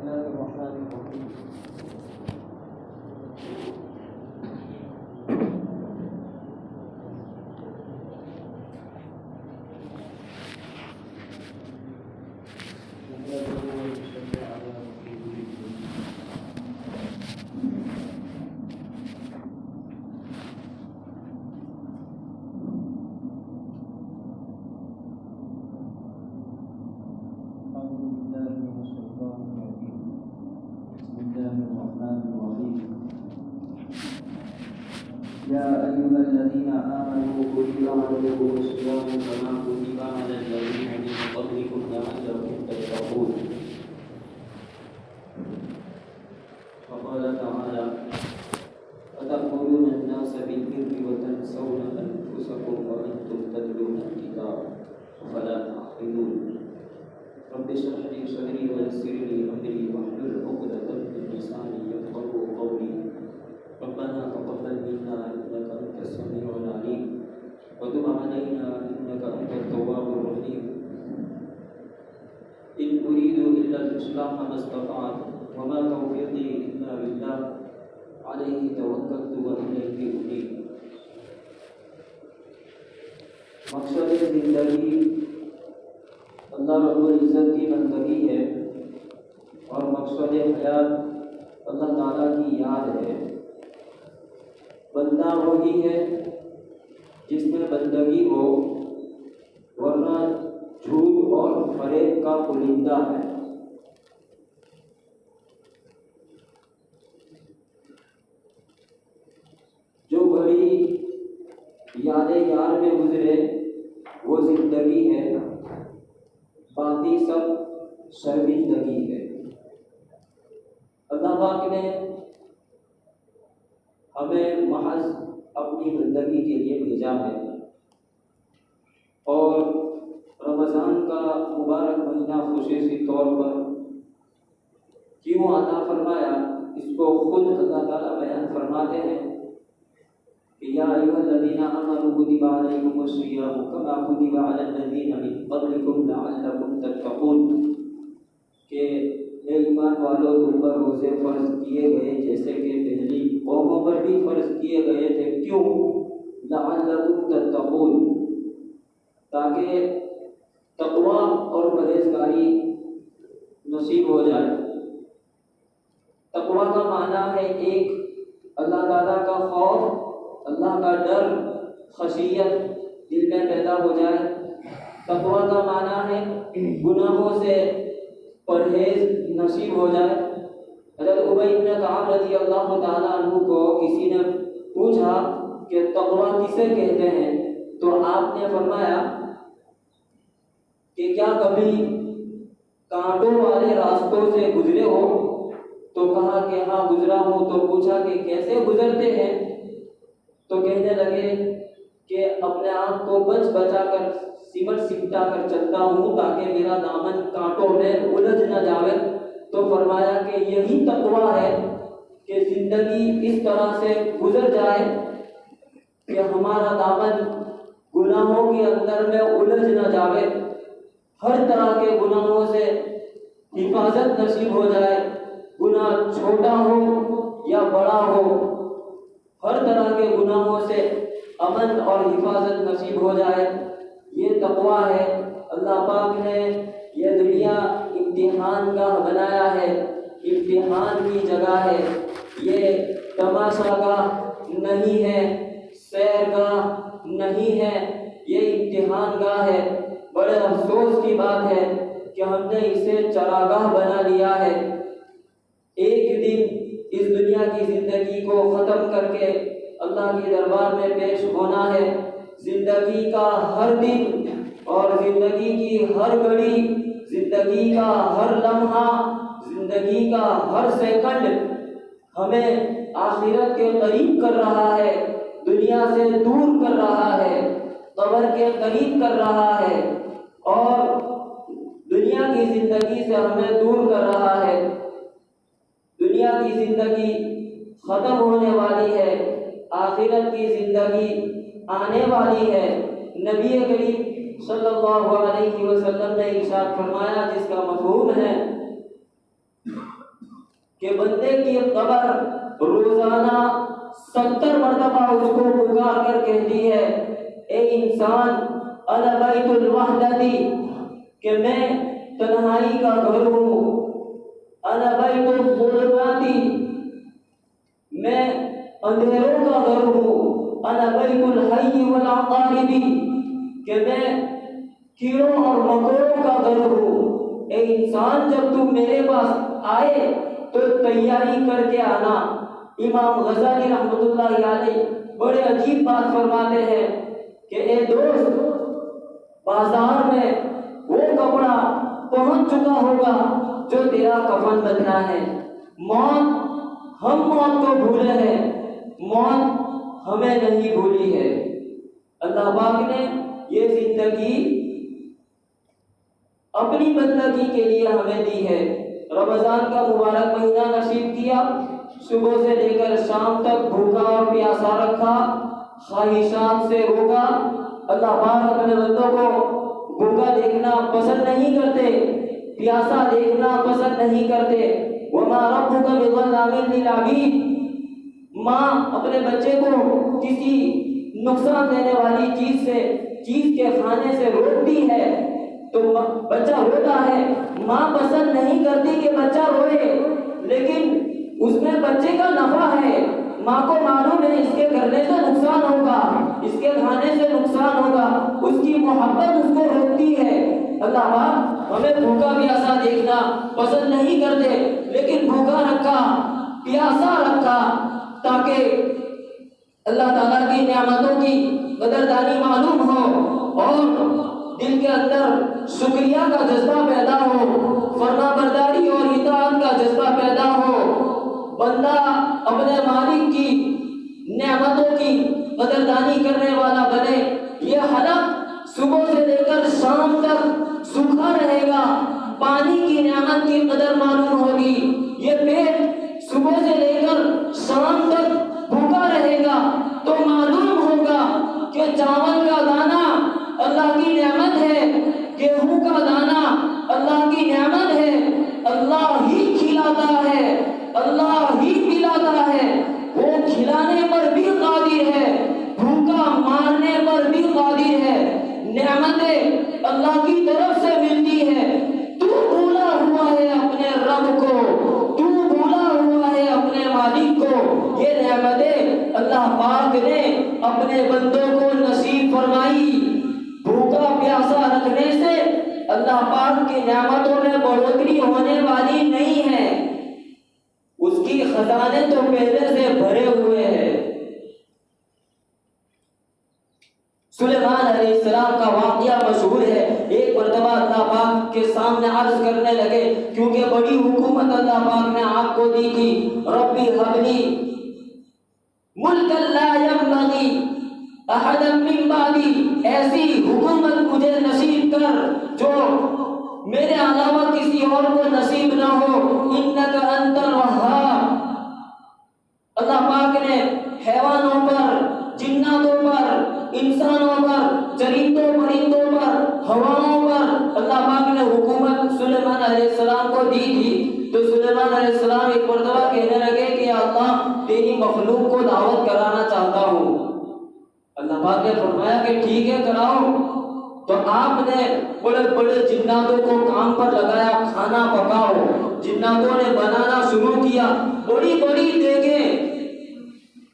الله الرحمن الرحيم. يا أيها الذين آمنوا كتب عليكم الصيام كما كتب على الذين من قبلكم لعلكم تتقون. وقال تعالى: أتأمرون الناس بالبر وتنسون أنفسكم وأنتم تتلون الكتاب أفلا تعقلون. رب اشرح لي صدري ويسر لي أمري واحلل عقدة من لساني يفقهوا قولي. ربنا تقبل منا إنك أنت السميع العليم وتب علينا إنك أنت التواب الرحيم. إن أريد إلا الإصلاح ما استطعت وما توفيقي إلا بالله عليه توكلت وإليه أنيب. مقصد زندگی اللہ رب العزت کی بندگی ہے اور مقصد حیات اللہ تعالیٰ کی یاد ہے. بندہ وہی ہے جس میں بندگی ہو، ورنہ جھوٹ اور فریب کا پرندہ ہے. جو گھڑی یاد یار میں گزرے وہ زندگی ہے، باقی سب شرمندگی ہے. اللہ پاک نے ہمیں محض اپنی بندگی کے لیے بھیجا ہے، اور رمضان کا مبارک مہینہ خصوصی طور پر کیوں عطا فرمایا اس کو خود اللہ تعالیٰ بیان فرماتے ہیں کہ یا ایھا الذین آمنوا کتب علیکم الصیام کما کتب علی الذین من قبلکم لعلکم تتقون، کہ اے ایمان والو تم پر روزے فرض کیے گئے جیسے کہ پہلی قوموں پر بھی فرض کیے گئے تھے. کیوں؟ لعلکم تتقون، تاکہ تقویٰ اور پرہیزگاری نصیب ہو جائے. تقویٰ کا معنی ہے ایک اللہ تعالیٰ کا خوف، اللہ کا ڈر، خشیت دل میں پیدا ہو جائے. تقویٰ کا معنی ہے گناہوں سے پرہیز نصیب ہو جائے. حضرت ابی بن کعب رضی اللہ تعالیٰ عنہ کو کسی نے پوچھا کہ تقویٰ کسے کہتے ہیں، تو آپ نے فرمایا کہ کیا کبھی کانٹوں والے راستوں سے گزرے ہو؟ تو کہا کہ ہاں گزرا ہوں. تو پوچھا کہ کیسے گزرتے ہیں؟ تو کہنے لگے کہ اپنے آپ کو بچ بچا کر سمٹ سمٹا کر چلتا ہوں تاکہ میرا دامن کانٹوں میں الجھ نہ جاوے. تو فرمایا کہ یہی تقویٰ ہے کہ زندگی اس طرح سے گزر جائے کہ ہمارا دامن گناہوں کے اندر میں الجھ نہ جاوے، ہر طرح کے گناہوں سے حفاظت نصیب ہو جائے. گناہ چھوٹا ہو یا بڑا ہو، ہر طرح کے گناہوں سے امن اور حفاظت نصیب ہو جائے. یہ تقویٰ ہے. اللہ پاک نے یہ دنیا امتحان گاہ بنایا ہے، امتحان کی جگہ ہے. یہ تماشا گاہ نہیں ہے، سیر گاہ نہیں ہے، یہ امتحان گاہ ہے. بڑے افسوس کی بات ہے کہ ہم نے اسے چراگاہ بنا لیا ہے. ایک دن اس دنیا کی زندگی کو ختم کر کے اللہ کے دربار میں پیش ہونا ہے. زندگی کا ہر دن اور زندگی کی ہر گھڑی، زندگی کا ہر لمحہ، زندگی کا ہر سیکنڈ ہمیں آخرت کے قریب کر رہا ہے، دنیا سے دور کر رہا ہے، قبر کے قریب کر رہا ہے، اور دنیا کی زندگی سے ہمیں دور کر رہا ہے. دنیا کی زندگی ختم ہونے والی ہے، آخرت کی زندگی آنے والی ہے. نبی کریم صلی اللہ علیہ وسلم نے ارشاد فرمایا جس کا مفہوم ہے کہ بندے کی قبر روزانہ 70 مرتبہ اس کو پکار کر کہتی ہے اے انسان انا بیت الوحدتی، کہ میں تنہائی کا گھر ہوں، انا بیت الظلماتی، میں اندھیروں کا گھر ہوں، انا بیت الحی والعقارب، کہ میں کیڑوں اور مکوڑوں کا گھر ہوں۔ اے انسان جب تم میرے پاس آئے تو تیاری کر کے آنا۔ امام غزالی رحمۃ اللہ علیہ بڑے عجیب بات فرماتے ہیں کہ اے دوست، بازار میں وہ کپڑا پہنچ چکا ہوگا جو تیرا کفن بننا ہے۔ موت، ہم موت کو بھولے ہیں، موت ہمیں نہیں بھولی ہے۔ اللہ پاک نے یہ زندگی اپنی بندگی کے لیے ہمیں دی ہے۔ رمضان کا مبارک مہینہ نصیب کیا، صبح سے لے کر شام تک بھوکا اور پیاسا رکھا، خواہشات سے روکا۔ اللہ پاک اپنے بندوں کو بھوکا دیکھنا پسند نہیں کرتے، پیاسا دیکھنا پسند نہیں کرتے۔ وما ربک بظلام للعبید، ماں اپنے بچے کو کسی نقصان دینے والی چیز کے کھانے سے روکتی ہے تو بچہ روتا ہے، ماں پسند نہیں کرتی کہ بچہ روئے، لیکن اس میں بچے کا نفع ہے۔ ماں کو معلوم ہے اس کے کرنے سے نقصان ہوگا، اس کے کھانے سے نقصان ہوگا، اس کی محبت اس کو روکتی ہے۔ اللہ پاک ہمیں بھوکا پیاسا دیکھنا پسند نہیں کرتے، لیکن بھوکا رکھا، پیاسا رکھا تاکہ اللہ تعالیٰ کی نعمتوں کی قدردانی معلوم ہو اور دل کے اندر شکریہ کا جذبہ پیدا ہو، فرما برداری اور اطاعت کا جذبہ پیدا ہو، بندہ اپنے مالک کی نعمتوں کی قدردانی کرنے والا بنے۔ یہ حلق صبح سے لے کر شام تک سوکھا رہے گا، پانی کی نعمت کی قدر معلوم ہوگی۔ یہ پیٹ صبح سے لے کر شام تک بھوکا رہے گا تو معلوم ہوگا کہ چاول کا دانہ اللہ کی نعمت ہے، گیہوں کا دانہ اللہ کی نعمت ہے۔ اللہ ہی کھلاتا ہے، اللہ ہی پلاتا ہے، وہ کھلانے پر بھی قادر ہے، بھوکا مارنے پر بھی قادر ہے۔ نعمتیں اللہ کی طرف سے ملتی ہے، تو بھولا ہوا ہے اپنے رب کو، تو بھولا ہوا ہے اپنے مالک کو۔ یہ نعمتیں اللہ پاک نے اپنے بندوں کو نصیب فرمائی۔ بھوکا پیاسا رکھنے سے اللہ پاک کی نعمتوں میں بڑھوتری ہونے والی نہیں ہے، اس کی خزانے تو پہلے سے بھرے ہوئے ہیں۔ سلیمان علیہ السلام کا واقعہ مشہور ہے۔ ایک مرتبہ اللہ پاک کے سامنے عرض کرنے لگے، کیونکہ بڑی حکومت اللہ پاک نے آپ کو دی تھی، ربی حبلی ملکا لا ينبغی احد من بعدی، ایسی حکومت مجھے نصیب کر جو میرے علاوہ کسی اور کو نصیب نہ ہو، انک انت الوہاب۔ اللہ پاک نے حیوانوں پر، جناتوں پر، انسانوں پر، چرندوں پرندوں پر، ہواؤں پر اللہ پاک نے حکومت سلیمان علیہ السلام کو دی تھی۔ تو سلیمان علیہ السلام ایک مرتبہ کہنے لگے کہ اللہ تیری مخلوق کو دعوت کرانا چاہتا ہوں۔ اللہ پاک نے فرمایا کہ ٹھیک ہے کراؤ۔ تو آپ نے بڑے بڑے جناتوں کو کام پر لگایا، کھانا پکاؤ۔ جناتوں نے بنانا شروع کیا، بڑی بڑی دیگیں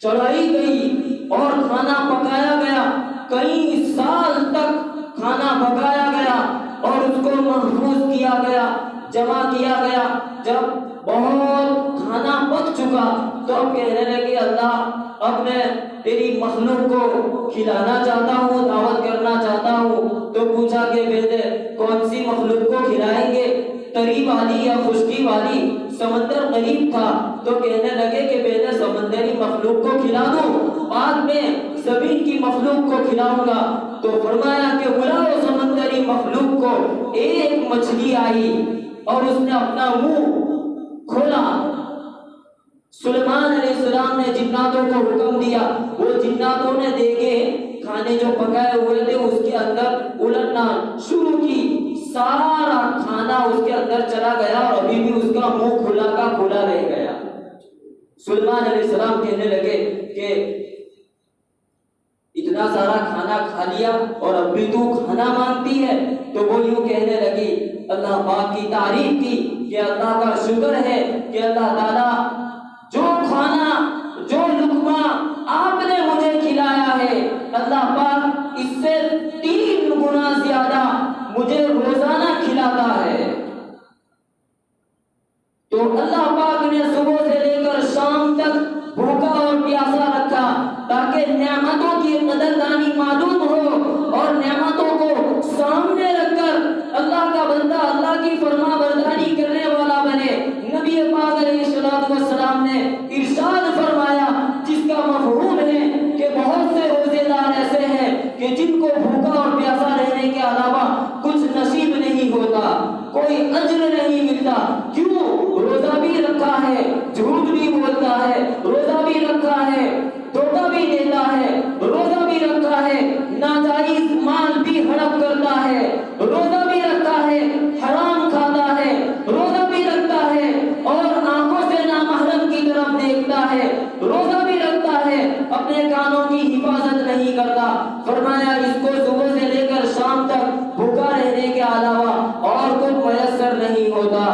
چڑھائی گئی اور کھانا پکایا گیا، کئی سال تک کھانا پکایا گیا اور اس کو محفوظ کیا گیا، جمع کیا گیا۔ جب بہت کھانا پک چکا تو اب کہنے لگے اللہ اب میں تیری مخلوق کو کھلانا چاہتا ہوں، دعوت کرنا چاہتا ہوں۔ تو پوچھا کہ بیٹے کون سی مخلوق کو کھلائیں گے، تری والی یا خشکی والی؟ سمندر قریب تھا تو کہنے لگے کہ بیٹے سمندری مخلوق کو کھلا دو، بعد میں زمین کی مخلوق کو کھلاؤں گا۔ تو فرمایا کہ بلاؤ سمندری مخلوق کو۔ ایک مچھلی آئی اور اس نے اپنا منہ کھولا۔ سلیمان علیہ السلام نے جناتوں کو حکم دیا، وہ جناتوں نے دیکھے کھانے جو پکائے ہوئے تھے اس کے اندر الٹنا شروع کی، سارا کھانا اس کے اندر چلا گیا اور ابھی بھی اس کا اور منہ کھلا کا کھلا رہ گیا۔ سلیمان علیہ السلام کہنے لگے کہ اتنا سارا کھانا کھا لیا اور اب بھی تو کھانا مانگتی ہے؟ تو وہ یوں کہنے لگی، اللہ پاک کی تعریف کی کہ اللہ کا شکر ہے کہ اللہ تعالیٰ جو کھانا، جو لقمہ آپ نے مجھے کھلایا ہے، اللہ پاک اس سے 3 گنا زیادہ مجھے روزانہ کھلاتا ہے۔ تو اللہ پاک نے صبح سے لے کر شام تک بھوکا اور پیاسا رکھا تاکہ نعمتوں کی قدردانی معلوم ہو، اور نعمتوں کو سامنے رکھ کر اللہ کا بندہ اللہ کی فرما برداری کرنے والا بنے۔ نبی پاک علیہ السلام نے ارشاد فرمایا، جس کا مفہوم ہے کہ بہت سے روزے دار ایسے ہیں کہ جن کو بھوکا اور پیاسا رہنے کے علاوہ کچھ نصیب نہیں ہوتا، کوئی اجر نہیں ملتا۔ کیوں؟ روزہ بھی رکھا ہے، جھوٹ بھی بولتا ہے، روزہ بھی رکھا ہے، دھوکہ بھی دیتا ہے، روزہ بھی رکھا ہے، ناجائز مال بھی ہڑپ کرتا ہے، روزہ بھی رکھا ہے، حرام کھاتا ہے، روزہ بھی رکھتا ہے اور آنکھوں سے نامحرم کی طرف دیکھتا ہے، روزہ بھی رکھتا ہے، اپنے کانوں کی حفاظت نہیں کرتا۔ فرمایا اس کو صبح سے لے کر شام تک بھوکا رہنے کے علاوہ اور کچھ میسر نہیں ہوتا۔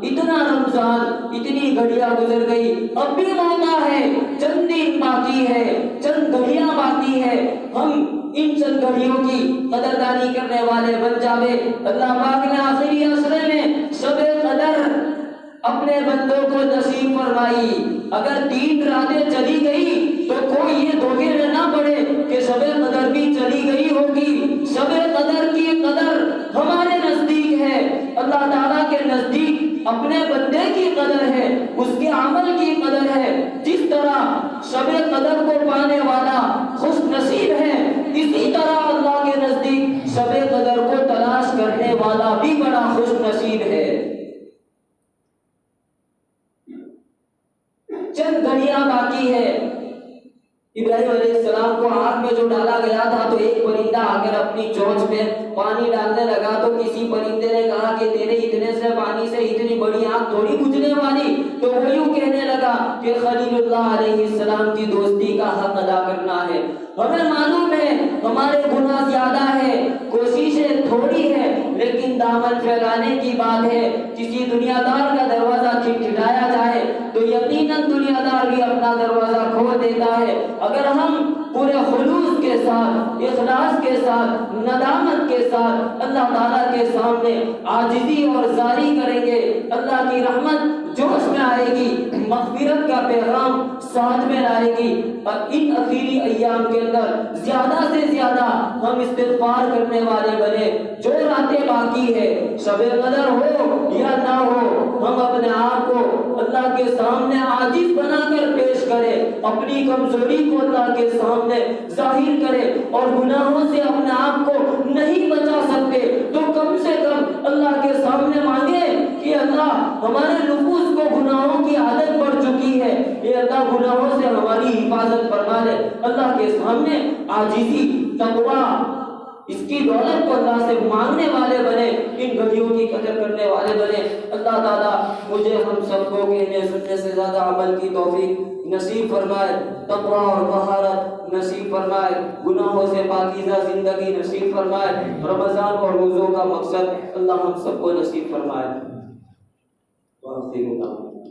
اتنا رمضان، اتنی گھڑیاں گزر گئی، اب بھی موقع ہے، چند دن باقی ہے، چند گھڑیاں باقی ہے، ہم ان چند گھڑیوں کی قدردانی کرنے والے بن جاوے۔ اللہ پاک نے آخری عشرے میں شب قدر اپنے بندوں کو نصیب فرمائی۔ اگر 3 راتیں چلی گئی تو کوئی یہ دھوکے میں نہ پڑے کہ شب قدر بھی چلی گئی ہوگی۔ شب قدر کی قدر ہمارے نزدیک ہے، اللہ تعالیٰ کے نزدیک اپنے بندے کی قدر ہے، اس کے عمل کی قدر ہے۔ جس طرح شب قدر کو پانے والا خوش نصیب ہے، اسی طرح اللہ کے نزدیک شب قدر کو تلاش کرنے والا بھی بڑا خوش نصیب ہے۔ چند گھڑیاں باقی ہے۔ ابراہیم علیہ السلام کو آگ میں جو ڈالا گیا تھا تو ایک پرندہ آ کر اپنی چونچ میں پانی ڈالنے لگا تو کسی پرندے نے کہا کہ تیرے اتنے سے پانی سے اتنی بڑی آگ تھوڑی بجھنے والی۔ تو وہ یوں کہنے لگا کہ خلیل اللہ علیہ السلام کی دوستی کا حق ادا کرنا ہے۔ ہمیں معلوم ہے ہمارے گناہ زیادہ ہے، کوششیں تھوڑی ہے، لیکن دامن پھیلانے کی بات ہے۔ کسی دنیا دار کا دروازہ کھٹکھٹایا جائے تو یقیناً دنیا دار بھی اپنا دروازہ کھول دیتا ہے۔ اگر ہم پورے خلوص کے ساتھ، اخلاص کے ساتھ، ندامت کے ساتھ اللہ تعالیٰ کے سامنے عاجزی اور زاری کریں گے، اللہ کی رحمت جوش میں آئے گی، مغفرت کا پیغام ساتھ میں لائے گی۔ اور ان اخیری ایام کے اندر زیادہ سے زیادہ ہم استغفار کرنے والے بنے۔ جو راتیں باقی ہے، شب قدر ہو یا نہ ہو، ہم اپنے آپ کو اللہ کے سامنے عاجز بنا کر پیش کریں، اپنی کمزوری کو اللہ کے سامنے ظاہر کریں، اور گناہوں سے اپنے آپ کو نہیں بچا سکتے تو کم سے کم اللہ کے سامنے مانگے کہ اللہ ہمارے نفوس کو گناہوں کی عادت پڑ چکی ہے، اے اللہ گناہوں سے ہماری حفاظت فرما لے۔ اللہ کے سامنے عاجزی، تقویٰ، اس کی دولت کو اللہ سے مانگنے والے بنے، ان گھڑیوں کی قدر کرنے والے بنے۔ اللہ تعالیٰ مجھے ہم سب کو کہنے سننے سے زیادہ عمل کی توفیق نصیب فرمائے، تقویٰ اور طہارت نصیب فرمائے، گناہوں سے پاکیزہ زندگی نصیب فرمائے، رمضان اور روزوں کا مقصد اللہ ہم سب کو نصیب فرمائے۔